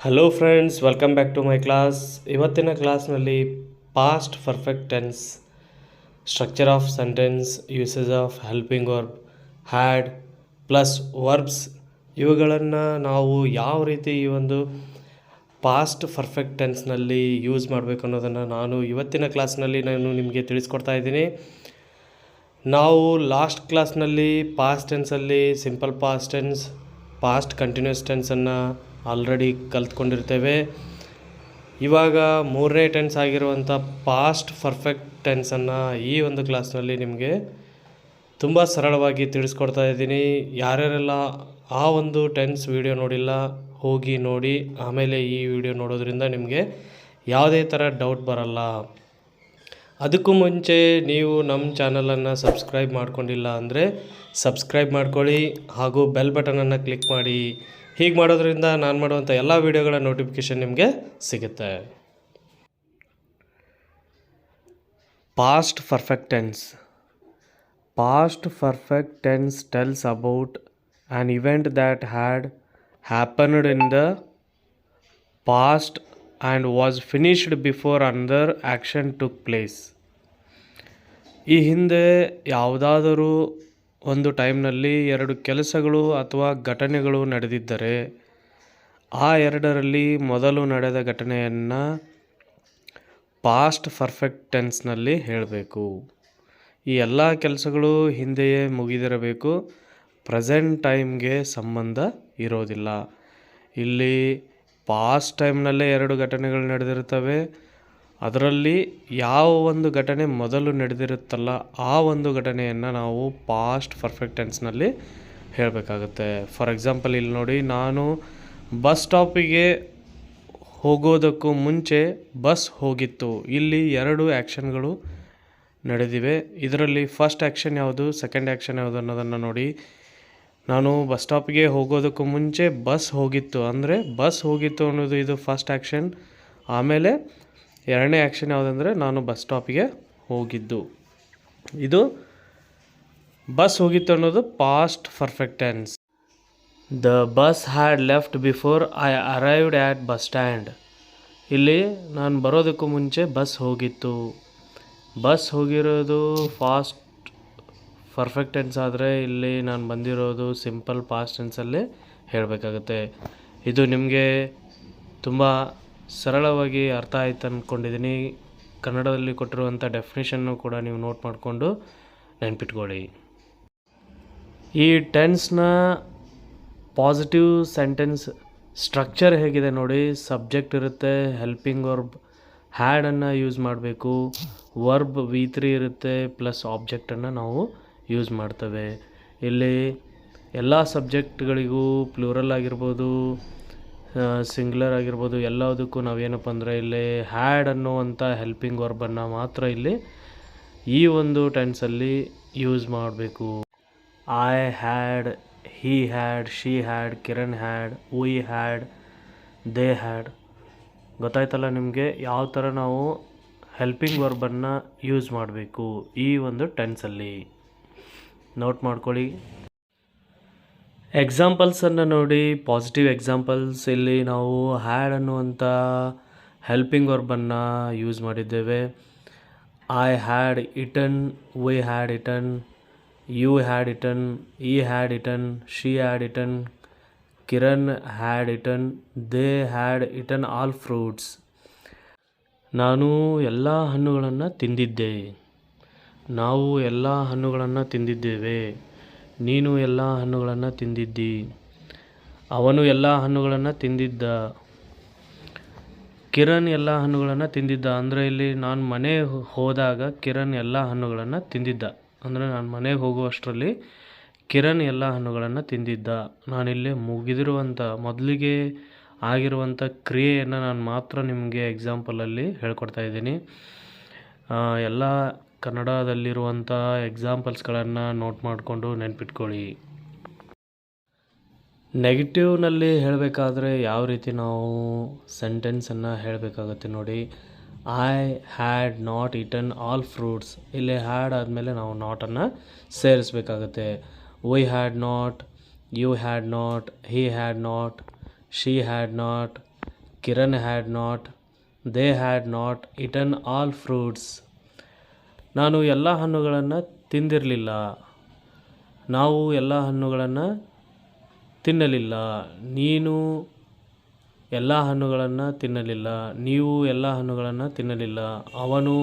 Hello friends, welcome back to my class. ಇವತ್ತಿನ ಕ್ಲಾಸ್ನಲ್ಲಿ past perfect tense, structure of sentence, usage of helping verb, had plus verbs ಇವುಗಳನ್ನು ನಾವು ಯಾವ ರೀತಿ ಈ ಒಂದು ಪಾಸ್ಟ್ ಪರ್ಫೆಕ್ಟ್ ಟೆನ್ಸ್ನಲ್ಲಿ ಯೂಸ್ ಮಾಡಬೇಕು ಅನ್ನೋದನ್ನು ನಾನು ಇವತ್ತಿನ ಕ್ಲಾಸ್ನಲ್ಲಿ ನಿಮಗೆ ತಿಳಿಸ್ಕೊಡ್ತಾ ಇದ್ದೀನಿ. ನಾವು ಲಾಸ್ಟ್ ಕ್ಲಾಸ್ನಲ್ಲಿ ಪಾಸ್ಟ್ ಟೆನ್ಸಲ್ಲಿ simple past tense, past continuous ಟೆನ್ಸನ್ನು ಆಲ್ರೆಡಿ ಕಲ್ತ್ಕೊಂಡಿರ್ತೇವೆ. ಇವಾಗ ಮೂರನೇ ಟೆನ್ಸ್ ಆಗಿರುವಂಥ ಪಾಸ್ಟ್ ಪರ್ಫೆಕ್ಟ್ ಟೆನ್ಸನ್ನು ಈ ಒಂದು ಕ್ಲಾಸ್ನಲ್ಲಿ ನಿಮಗೆ ತುಂಬ ಸರಳವಾಗಿ ತಿಳಿಸ್ಕೊಡ್ತಾ ಇದ್ದೀನಿ. ಯಾರ್ಯಾರೆಲ್ಲ ಆ ಒಂದು ಟೆನ್ಸ್ ವಿಡಿಯೋ ನೋಡಿಲ್ಲ ಹೋಗಿ ನೋಡಿ, ಆಮೇಲೆ ಈ ವಿಡಿಯೋ ನೋಡೋದ್ರಿಂದ ನಿಮಗೆ ಯಾವುದೇ ಥರ ಡೌಟ್ ಬರಲ್ಲ. ಅದಕ್ಕೂ ಮುಂಚೆ ನೀವು ನಮ್ಮ ಚಾನಲನ್ನು ಸಬ್ಸ್ಕ್ರೈಬ್ ಮಾಡ್ಕೊಂಡಿಲ್ಲ ಅಂದರೆ ಸಬ್ಸ್ಕ್ರೈಬ್ ಮಾಡ್ಕೊಳ್ಳಿ ಹಾಗೂ ಬೆಲ್ ಬಟನನ್ನು ಕ್ಲಿಕ್ ಮಾಡಿ. ಹೀಗೆ ಮಾಡೋದ್ರಿಂದ ನಾನು ಮಾಡುವಂಥ ಎಲ್ಲ ವಿಡಿಯೋಗಳ ನೋಟಿಫಿಕೇಷನ್ ನಿಮಗೆ ಸಿಗುತ್ತೆ. Past perfect tense. Past perfect tense tells about on event that had happened in the past and was finished before another action took place. ಈ ಹಿಂದೆ ಯಾವುದಾದರೂ ಒಂದು ಟೈಮ್ನಲ್ಲಿ ಎರಡು ಕೆಲಸಗಳು ಅಥವಾ ಘಟನೆಗಳು ನಡೆದಿದ್ದರೆ ಆ ಎರಡರಲ್ಲಿ ಮೊದಲು ನಡೆದ ಘಟನೆಯನ್ನು ಪಾಸ್ಟ್ ಪರ್ಫೆಕ್ಟ್ ಟೆನ್ಸ್ನಲ್ಲಿ ಹೇಳಬೇಕು. ಈ ಎಲ್ಲ ಕೆಲಸಗಳು ಹಿಂದೆಯೇ ಮುಗಿದಿರಬೇಕು, ಪ್ರೆಸೆಂಟ್ ಟೈಮ್ಗೆ ಸಂಬಂಧ ಇರೋದಿಲ್ಲ. ಇಲ್ಲಿ ಪಾಸ್ಟ್ ಟೈಮ್ನಲ್ಲೇ ಎರಡು ಘಟನೆಗಳು ನಡೆದಿರ್ತವೆ. ಅದರಲ್ಲಿ ಯಾವ ಒಂದು ಘಟನೆ ಮೊದಲು ನಡೆದಿರುತ್ತಲ್ಲ ಆ ಒಂದು ಘಟನೆಯನ್ನು ನಾವು ಪಾಸ್ಟ್ ಪರ್ಫೆಕ್ಟ್ ಟೆನ್ಸ್ನಲ್ಲಿ ಹೇಳಬೇಕಾಗುತ್ತೆ. ಫಾರ್ ಎಕ್ಸಾಂಪಲ್ ಇಲ್ಲಿ ನೋಡಿ, ನಾನು ಬಸ್ ಸ್ಟಾಪಿಗೆ ಹೋಗೋದಕ್ಕೂ ಮುಂಚೆ ಬಸ್ ಹೋಗಿತ್ತು. ಇಲ್ಲಿ ಎರಡು ಆ್ಯಕ್ಷನ್ಗಳು ನಡೆದಿವೆ. ಇದರಲ್ಲಿ ಫಸ್ಟ್ ಆ್ಯಕ್ಷನ್ ಯಾವುದು, ಸೆಕೆಂಡ್ ಆ್ಯಕ್ಷನ್ ಯಾವುದು ಅನ್ನೋದನ್ನು ನೋಡಿ. ನಾನು ಬಸ್ ಸ್ಟಾಪಿಗೆ ಹೋಗೋದಕ್ಕೂ ಮುಂಚೆ ಬಸ್ ಹೋಗಿತ್ತು ಅಂದರೆ ಬಸ್ ಹೋಗಿತ್ತು ಅನ್ನೋದು ಇದು ಫಸ್ಟ್ ಆ್ಯಕ್ಷನ್. ಆಮೇಲೆ ಎರಡನೇ ಆ್ಯಕ್ಷನ್ ಯಾವುದಂದರೆ ನಾನು ಬಸ್ ಸ್ಟಾಪಿಗೆ ಹೋಗಿದ್ದು. ಇದು ಬಸ್ ಹೋಗಿತ್ತು ಅನ್ನೋದು past perfect tense. The bus had left before I arrived at bus stand. ಇಲ್ಲಿ ನಾನು ಬರೋದಕ್ಕೂ ಮುಂಚೆ ಬಸ್ ಹೋಗಿತ್ತು. ಬಸ್ ಹೋಗಿರೋದು ಫಾಸ್ಟ್ ಪರ್ಫೆಕ್ಟ್ ಟೆನ್ಸ್ ಆದರೆ ಇಲ್ಲಿ ನಾನು ಬಂದಿರೋದು ಸಿಂಪಲ್ ಪಾಸ್ಟ್ ಟೆನ್ಸಲ್ಲೇ ಹೇಳಬೇಕಾಗುತ್ತೆ. ಇದು ನಿಮಗೆ ತುಂಬ ಸರಳವಾಗಿ ಅರ್ಥ ಆಯ್ತು ಅಂದ್ಕೊಂಡಿದ್ದೀನಿ. ಕನ್ನಡದಲ್ಲಿ ಕೊಟ್ಟಿರುವಂಥ ಡೆಫಿನೇಷನ್ನು ಕೂಡ ನೀವು ನೋಟ್ ಮಾಡಿಕೊಂಡು ನೆನ್ಪಿಟ್ಕೊಳ್ಳಿ. ಈ ಟೆನ್ಸ್ನ ಪಾಸಿಟಿವ್ ಸೆಂಟೆನ್ಸ್ ಸ್ಟ್ರಕ್ಚರ್ ಹೇಗಿದೆ ನೋಡಿ. ಸಬ್ಜೆಕ್ಟ್ ಇರುತ್ತೆ, ಹೆಲ್ಪಿಂಗ್ ವರ್ಬ್ ಹ್ಯಾಡನ್ನು ಯೂಸ್ ಮಾಡಬೇಕು, ವರ್ಬ್ V3 ಇರುತ್ತೆ, ಪ್ಲಸ್ ಆಬ್ಜೆಕ್ಟನ್ನು ನಾವು ಯೂಸ್ ಮಾಡ್ತೇವೆ. ಇಲ್ಲಿ ಎಲ್ಲ ಸಬ್ಜೆಕ್ಟ್ಗಳಿಗೂ ಪ್ಲೂರಲ್ ಆಗಿರ್ಬೋದು, ಸಿಂಗ್ಯುಲರ್ ಆಗಿರ್ಬೋದು, ಎಲ್ಲದಕ್ಕೂ ನಾವೇನಪ್ಪ ಅಂದರೆ ಇಲ್ಲಿ ಹ್ಯಾಡ್ ಅನ್ನುವಂಥ ಹೆಲ್ಪಿಂಗ್ ವರ್ಬನ್ನು ಮಾತ್ರ ಇಲ್ಲಿ ಈ ಒಂದು ಟೆನ್ಸಲ್ಲಿ ಯೂಸ್ ಮಾಡಬೇಕು. I had, he had, she had, Kiran had, we had, they had. ಗೊತ್ತಾಯ್ತಲ್ಲ ನಿಮಗೆ ಯಾವ ಥರ ನಾವು ಹೆಲ್ಪಿಂಗ್ ವರ್ಬನ್ನು ಯೂಸ್ ಮಾಡಬೇಕು ಈ ಒಂದು ಟೆನ್ಸಲ್ಲಿ. ನೋಟ್ ಮಾಡ್ಕೊಳ್ಳಿ. ಎಕ್ಸಾಂಪಲ್ಸನ್ನು ನೋಡಿ, ಪಾಸಿಟಿವ್ ಎಕ್ಸಾಂಪಲ್ಸ್. ಇಲ್ಲಿ ನಾವು ಹ್ಯಾಡ್ ಅನ್ನುವಂಥ ಹೆಲ್ಪಿಂಗ್ ವರ್ಬನ್ನು ಯೂಸ್ ಮಾಡಿದ್ದೇವೆ. I had eaten, we had eaten, you had eaten, he had eaten, she had eaten, Kiran had eaten, they had eaten all fruits. ನಾನು ಎಲ್ಲ ಹಣ್ಣುಗಳನ್ನು ತಿಂದಿದ್ದೆ, ನಾವು ಎಲ್ಲ ಹಣ್ಣುಗಳನ್ನು ತಿಂದಿದ್ದೇವೆ, ನೀನು ಎಲ್ಲ ಹಣ್ಣುಗಳನ್ನು ತಿಂದಿದ್ದಿ, ಅವನು ಎಲ್ಲ ಹಣ್ಣುಗಳನ್ನು ತಿಂದಿದ್ದ, ಕಿರಣ್ ಎಲ್ಲ ಹಣ್ಣುಗಳನ್ನು ತಿಂದಿದ್ದ. ಅಂದರೆ ಇಲ್ಲಿ ನಾನು ಮನೆಗೆ ಹೋದಾಗ ಕಿರಣ್ ಎಲ್ಲ ಹಣ್ಣುಗಳನ್ನು ತಿಂದಿದ್ದ. ಅಂದರೆ ನಾನು ಮನೆಗೆ ಹೋಗುವಷ್ಟರಲ್ಲಿ ಕಿರಣ್ ಎಲ್ಲ ಹಣ್ಣುಗಳನ್ನು ತಿಂದಿದ್ದ. ನಾನಿಲ್ಲಿ ಮುಗಿದಿರುವಂಥ ಮೊದಲಿಗೆ ಆಗಿರುವಂಥ ಕ್ರಿಯೆಯನ್ನು ನಾನು ಮಾತ್ರ ನಿಮಗೆ ಎಕ್ಸಾಂಪಲಲ್ಲಿ ಹೇಳ್ಕೊಡ್ತಾ ಇದ್ದೀನಿ. ಎಲ್ಲ ಕನ್ನಡದಲ್ಲಿರುವಂಥ ಎಕ್ಸಾಂಪಲ್ಸ್ಗಳನ್ನು ನೋಟ್ ಮಾಡಿಕೊಂಡು ನೆನ್ಪಿಟ್ಕೊಳ್ಳಿ. ನೆಗೆಟಿವ್ನಲ್ಲಿ ಹೇಳಬೇಕಾದ್ರೆ ಯಾವ ರೀತಿ ನಾವು ಸೆಂಟೆನ್ಸನ್ನು ಹೇಳಬೇಕಾಗತ್ತೆ ನೋಡಿ. I had not eaten all fruits. ಇಲ್ಲಿ ಹ್ಯಾಡ್ ಆದಮೇಲೆ ನಾವು ನಾಟನ್ನು ಸೇರಿಸ್ಬೇಕಾಗತ್ತೆ. We had not, you had not, he had not, she had not, Kiran had not, they had not eaten all fruits. ನಾನು ಎಲ್ಲ ಹಣ್ಣುಗಳನ್ನು ತಿಂದಿರಲಿಲ್ಲ, ನಾವು ಎಲ್ಲ ಹಣ್ಣುಗಳನ್ನು ತಿನ್ನಲಿಲ್ಲ. ನೀನು ಎಲ್ಲ ಹಣ್ಣುಗಳನ್ನು ತಿನ್ನಲಿಲ್ಲ, ನೀವು ಎಲ್ಲ ಹಣ್ಣುಗಳನ್ನು ತಿನ್ನಲಿಲ್ಲ, ಅವನು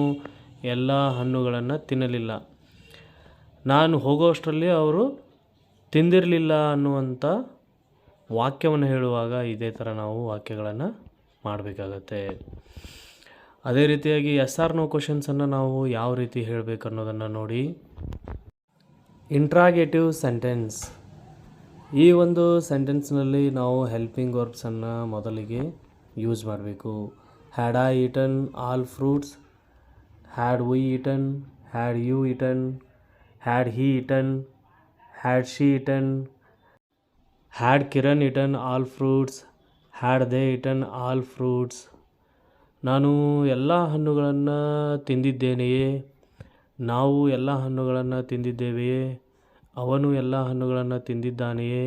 ಎಲ್ಲ ಹಣ್ಣುಗಳನ್ನು ತಿನ್ನಲಿಲ್ಲ. ನಾನು ಹೋಗೋಷ್ಟರಲ್ಲಿ ಅವರು ತಿಂದಿರಲಿಲ್ಲ ಅನ್ನುವಂಥ ವಾಕ್ಯವನ್ನು ಹೇಳುವಾಗ ಇದೇ ಥರ ನಾವು ವಾಕ್ಯಗಳನ್ನು ಮಾಡಬೇಕಾಗತ್ತೆ. ಅದೇ ರೀತಿಯಾಗಿ ಎಸ್ ಆರ್ ನೋ ಕ್ವಶನ್ಸನ್ನು ನಾವು ಯಾವ ರೀತಿ ಹೇಳಬೇಕು ಅನ್ನೋದನ್ನು ನೋಡಿ. Interrogative sentence. ಈ ಒಂದು ಸೆಂಟೆನ್ಸ್ನಲ್ಲಿ ನಾವು ಹೆಲ್ಪಿಂಗ್ ವರ್ಬ್ಸನ್ನು ಮೊದಲಿಗೆ ಯೂಸ್ ಮಾಡಬೇಕು. Had I eaten all fruits, had we eaten, had you eaten, had he eaten, had she eaten, had Kiran eaten all fruits, had they eaten all fruits. ನಾನು ಎಲ್ಲ ಹಣ್ಣುಗಳನ್ನು ತಿಂದಿದ್ದೇನೆಯೇ, ನಾವು ಎಲ್ಲ ಹಣ್ಣುಗಳನ್ನು ತಿಂದಿದ್ದೇವೆಯೇ, ಅವನು ಎಲ್ಲ ಹಣ್ಣುಗಳನ್ನು ತಿಂದಿದ್ದಾನೆಯೇ,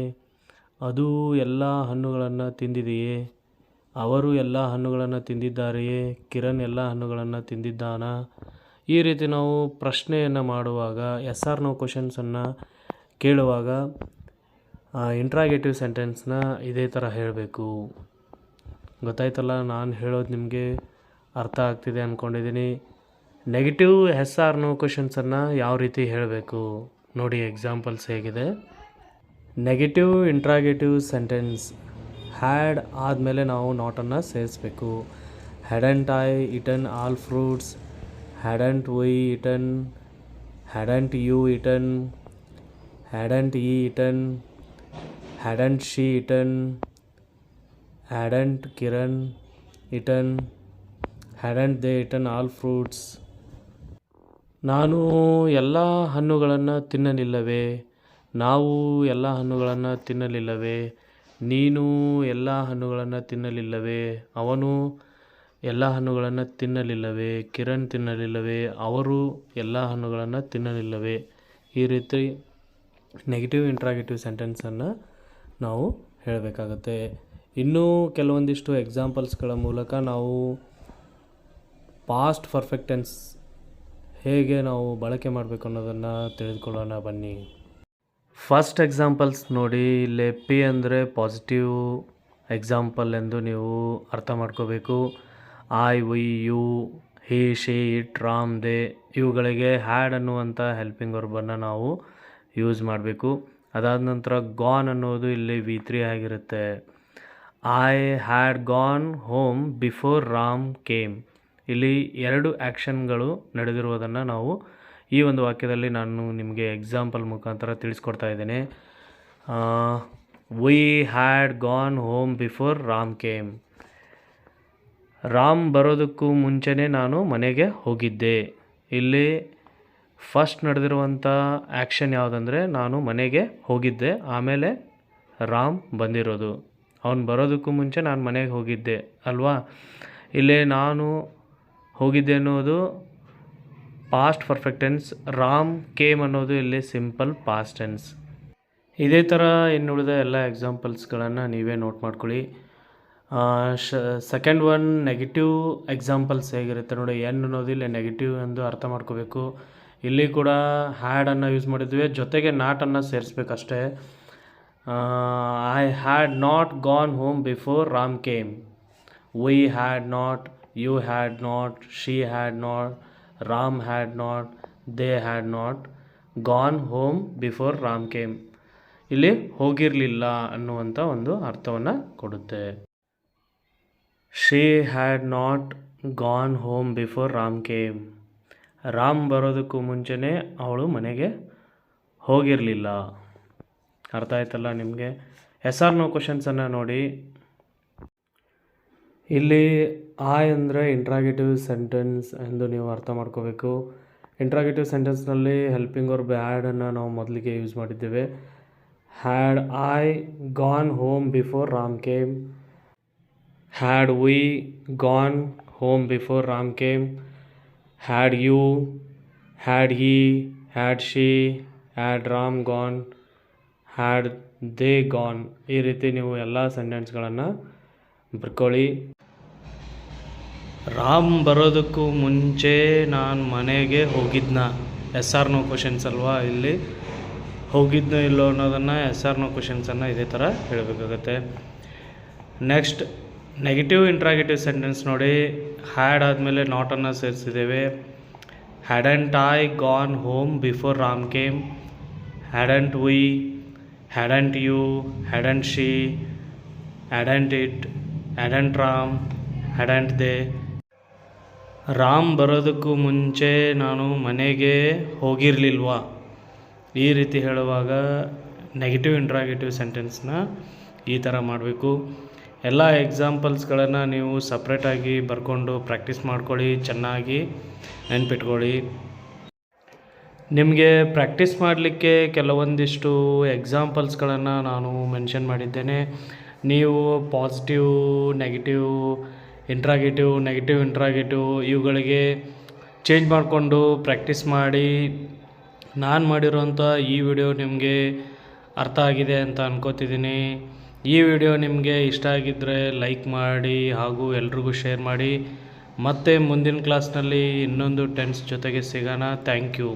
ಅದು ಎಲ್ಲ ಹಣ್ಣುಗಳನ್ನು ತಿಂದಿದೆಯೇ, ಅವರು ಎಲ್ಲ ಹಣ್ಣುಗಳನ್ನು ತಿಂದಿದ್ದಾರೆಯೇ, ಕಿರಣ್ ಎಲ್ಲ ಹಣ್ಣುಗಳನ್ನು ತಿಂದಿದ್ದಾನಾ. ಈ ರೀತಿ ನಾವು ಪ್ರಶ್ನೆಯನ್ನು ಮಾಡುವಾಗ ಎಸ್ ಆರ್ ನೋ ಕ್ವಶನ್ಸನ್ನು ಕೇಳುವಾಗ ಇಂಟ್ರಾಗೇಟಿವ್ ಸೆಂಟೆನ್ಸ್ನ ಇದೇ ಥರ ಹೇಳಬೇಕು. ಗೊತ್ತಾಯ್ತಲ್ಲ, ನಾನು ಹೇಳೋದು ನಿಮಗೆ ಅರ್ಥ ಆಗ್ತಿದೆ ಅಂದ್ಕೊಂಡಿದ್ದೀನಿ. ನೆಗೆಟಿವ್ ಎಸ್ ಆರ್ ನೋ ಕ್ವಶನ್ಸನ್ನು ಯಾವ ರೀತಿ ಹೇಳಬೇಕು ನೋಡಿ. ಎಕ್ಸಾಂಪಲ್ಸ್ ಹೇಗಿದೆ. Negative interrogative sentence. ಹ್ಯಾಡ್ ಆದಮೇಲೆ ನಾವು ನಾಟನ್ನು ಸೇರಿಸ್ಬೇಕು. Hadn't I eaten all fruits, hadn't we eaten, hadn't you eaten, hadn't he eaten, hadn't she eaten, hadn't Kiran eaten, hadn't they eaten all fruits. ನಾನು ಎಲ್ಲ ಹಣ್ಣುಗಳನ್ನು ತಿನ್ನಲಿಲ್ಲವೇ, ನಾವು ಎಲ್ಲ ಹಣ್ಣುಗಳನ್ನು ತಿನ್ನಲಿಲ್ಲವೇ, ನೀನು ಎಲ್ಲ ಹಣ್ಣುಗಳನ್ನು ತಿನ್ನಲಿಲ್ಲವೇ, ಅವನು ಎಲ್ಲ ಹಣ್ಣುಗಳನ್ನು ತಿನ್ನಲಿಲ್ಲವೇ, ಕಿರಣ್ ತಿನ್ನಲಿಲ್ಲವೇ, ಅವರು ಎಲ್ಲ ಹಣ್ಣುಗಳನ್ನು ತಿನ್ನಲಿಲ್ಲವೇ. ಈ ರೀತಿ ನೆಗೆಟಿವ್ ಇಂಟ್ರಾಗೇಟಿವ್ ಸೆಂಟೆನ್ಸನ್ನು ನಾವು ಹೇಳಬೇಕಾಗತ್ತೆ. ಇನ್ನೂ ಕೆಲವೊಂದಿಷ್ಟು ಎಕ್ಸಾಂಪಲ್ಸ್ಗಳ ಮೂಲಕ ನಾವು ಪಾಸ್ಟ್ ಪರ್ಫೆಕ್ಟ್ ಟೆನ್ಸ್ ಹೇಗೆ ನಾವು ಬಳಕೆ ಮಾಡಬೇಕು ಅನ್ನೋದನ್ನು ತಿಳಿದುಕೊಳ್ಳೋಣ ಬನ್ನಿ. ಫಸ್ಟ್ ಎಕ್ಸಾಂಪಲ್ಸ್ ನೋಡಿ. ಇಲ್ಲಿ ಪಿ ಅಂದರೆ ಪಾಸಿಟಿವ್ ಎಕ್ಸಾಂಪಲ್ ಎಂದು ನೀವು ಅರ್ಥ ಮಾಡ್ಕೋಬೇಕು. I, we, you, he, she, it, Ram, they ಇವುಗಳಿಗೆ ಹ್ಯಾಡ್ ಅನ್ನುವಂಥ ಹೆಲ್ಪಿಂಗ್ ವರ್ಬನ್ನು ನಾವು ಯೂಸ್ ಮಾಡಬೇಕು. ಅದಾದ ನಂತರ ಗಾನ್ ಅನ್ನೋದು ಇಲ್ಲಿ V3 ಆಗಿರುತ್ತೆ. I had gone home before Ram came. ಇಲ್ಲಿ 2 ಆ್ಯಕ್ಷನ್ಗಳು ನಡೆದಿರುವುದನ್ನು ನಾವು ಈ ಒಂದು ವಾಕ್ಯದಲ್ಲಿ ನಾನು ನಿಮಗೆ ಎಕ್ಸಾಂಪಲ್ ಮುಖಾಂತರ ತಿಳಿಸ್ಕೊಡ್ತಾ ಇದ್ದೇನೆ. We had gone home before Ram came. Ram ಬರೋದಕ್ಕೂ ಮುಂಚೆನೇ ನಾನು ಮನೆಗೆ ಹೋಗಿದ್ದೆ. ಇಲ್ಲಿ ಫಸ್ಟ್ ನಡೆದಿರುವಂಥ ಆ್ಯಕ್ಷನ್ ಯಾವುದಂದರೆ ನಾನು ಮನೆಗೆ ಹೋಗಿದ್ದೆ, ಆಮೇಲೆ ರಾಮ್ ಬಂದಿರೋದು. ಅವನು ಬರೋದಕ್ಕೂ ಮುಂಚೆ ನಾನು ಮನೆಗೆ ಹೋಗಿದ್ದೆ ಅಲ್ವಾ. ಇಲ್ಲಿ ನಾನು ಹೋಗಿದ್ದೆ ಅನ್ನೋದು past perfect tense. Ram came ಅನ್ನೋದು ಇಲ್ಲಿ ಸಿಂಪಲ್ ಪಾಸ್ಟ್ ಟೆನ್ಸ್. ಇದೇ ಥರ ಇನ್ನುಳಿದ ಎಲ್ಲ ಎಕ್ಸಾಂಪಲ್ಸ್ಗಳನ್ನು ನೀವೇ ನೋಟ್ ಮಾಡ್ಕೊಳ್ಳಿ. ಸೆಕೆಂಡ್ ಒನ್ ನೆಗೆಟಿವ್ ಎಕ್ಸಾಂಪಲ್ಸ್ ಹೇಗಿರುತ್ತೆ ನೋಡಿ. ಎನ್ ಅನ್ನೋದು ಇಲ್ಲಿ ನೆಗೆಟಿವ್ ಎಂದು ಅರ್ಥ ಮಾಡ್ಕೋಬೇಕು. ಇಲ್ಲಿ ಕೂಡ ಹ್ಯಾಡನ್ನು ಯೂಸ್ ಮಾಡಿದ್ವಿ, ಜೊತೆಗೆ ನಾಟನ್ನು ಸೇರಿಸ್ಬೇಕಷ್ಟೇ. I had not gone home before Ram came. We had not, you had not, she had not, Ram had not, they had not gone home before Ram came. ಇಲ್ಲಿ ಹೋಗಿರಲಿಲ್ಲ ಅನ್ನುವಂಥ ಒಂದು ಅರ್ಥವನ್ನು ಕೊಡುತ್ತೆ. She had not gone home before Ram came. Ram ಬರೋದಕ್ಕೂ ಮುಂಚೆನೇ ಅವಳು ಮನೆಗೆ ಹೋಗಿರಲಿಲ್ಲ. ಅರ್ಥ ಆಯ್ತಲ್ಲ ನಿಮಗೆ. ಎಸ್ ಆರ್ ನೋ ಕ್ವಶನ್ಸನ್ನು ನೋಡಿ. ಇಲ್ಲಿ ಐ ಅಂದರೆ ಇಂಟ್ರಾಗೇಟಿವ್ ಸೆಂಟೆನ್ಸ್ ಎಂದು ನೀವು ಅರ್ಥ ಮಾಡ್ಕೋಬೇಕು. ಇಂಟ್ರಾಗೇಟಿವ್ ಸೆಂಟೆನ್ಸ್ನಲ್ಲಿ ಹೆಲ್ಪಿಂಗ್ ವರ್ಬ್ ಹ್ಯಾಡನ್ನು ನಾವು ಮೊದಲಿಗೆ ಯೂಸ್ ಮಾಡಿದ್ದೇವೆ. Had I gone home before Ram came, had we gone home before Ram came, had you, had he, had she, had Ram gone, had they gone. ಈ ರೀತಿ ನೀವು ಎಲ್ಲ ಸೆಂಟೆನ್ಸ್ಗಳನ್ನು ಬರ್ಕೊಳ್ಳಿ. ರಾಮ್ ಬರೋದಕ್ಕೂ ಮುಂಚೆ ನಾನು ಮನೆಗೆ ಹೋಗಿದ್ನ. ಎಸ್ ಆರ್ ನೋ ಕ್ವಶನ್ಸ್ ಅಲ್ವಾ, ಇಲ್ಲಿ ಹೋಗಿದ್ನೋ ಇಲ್ಲೋ ಅನ್ನೋದನ್ನು ಎಸ್ ಆರ್ ನೋ ಕ್ವಶನ್ಸನ್ನು ಇದೇ ಥರ ಹೇಳಬೇಕಾಗತ್ತೆ. ನೆಕ್ಸ್ಟ್ ನೆಗೆಟಿವ್ ಇಂಟ್ರಾಗೇಟಿವ್ ಸೆಂಟೆನ್ಸ್ ನೋಡಿ. ಹ್ಯಾಡ್ ಆದಮೇಲೆ ನಾಟನ್ನು ಸೇರಿಸಿದ್ದೇವೆ. Hadn't I gone home before Ram came, hadn't we, hadn't you, hadn't she, hadn't it, hadn't Ram, hadn't they. Ram ಬರೋದಕ್ಕೂ ಮುಂಚೆ ನಾನು ಮನೆಗೆ ಹೋಗಿರಲಿಲ್ವಾ, ಈ ರೀತಿ ಹೇಳುವಾಗ ನೆಗೆಟಿವ್ ಇಂಟ್ರಾಗೇಟಿವ್ ಸೆಂಟೆನ್ಸ್ನ ಈ ಥರ ಮಾಡಬೇಕು. ಎಲ್ಲ ಎಕ್ಸಾಂಪಲ್ಸ್ಗಳನ್ನು ನೀವು ಸಪ್ರೇಟಾಗಿ ಬರ್ಕೊಂಡು ಪ್ರಾಕ್ಟೀಸ್ ಮಾಡ್ಕೊಳ್ಳಿ, ಚೆನ್ನಾಗಿ ನೆನ್ಪಿಟ್ಕೊಳ್ಳಿ. ನಿಮಗೆ ಪ್ರಾಕ್ಟೀಸ್ ಮಾಡಲಿಕ್ಕೆ ಕೆಲವೊಂದಿಷ್ಟು ಎಕ್ಸಾಂಪಲ್ಸ್ಗಳನ್ನು ನಾನು ಮೆನ್ಷನ್ ಮಾಡಿದ್ದೇನೆ. ನೀವು ಪಾಸಿಟಿವ್, ನೆಗೆಟಿವ್ ಇಂಟ್ರಾಗೇಟಿವ್ ಇವುಗಳಿಗೆ ಚೇಂಜ್ ಮಾಡಿಕೊಂಡು ಪ್ರಾಕ್ಟೀಸ್ ಮಾಡಿ. ನಾನು ಮಾಡಿರೋಂಥ ಈ ವಿಡಿಯೋ ನಿಮಗೆ ಅರ್ಥ ಆಗಿದೆ ಅಂತ ಅನ್ಕೋತಿದ್ದೀನಿ. ಈ ವಿಡಿಯೋ ನಿಮಗೆ ಇಷ್ಟ ಆಗಿದ್ದರೆ ಲೈಕ್ ಮಾಡಿ ಹಾಗೂ ಎಲ್ರಿಗೂ ಶೇರ್ ಮಾಡಿ. ಮತ್ತೆ ಮುಂದಿನ ಕ್ಲಾಸ್ನಲ್ಲಿ ಇನ್ನೊಂದು ಟೆನ್ಸ್ ಜೊತೆಗೆ ಸಿಗೋಣ. Thank you.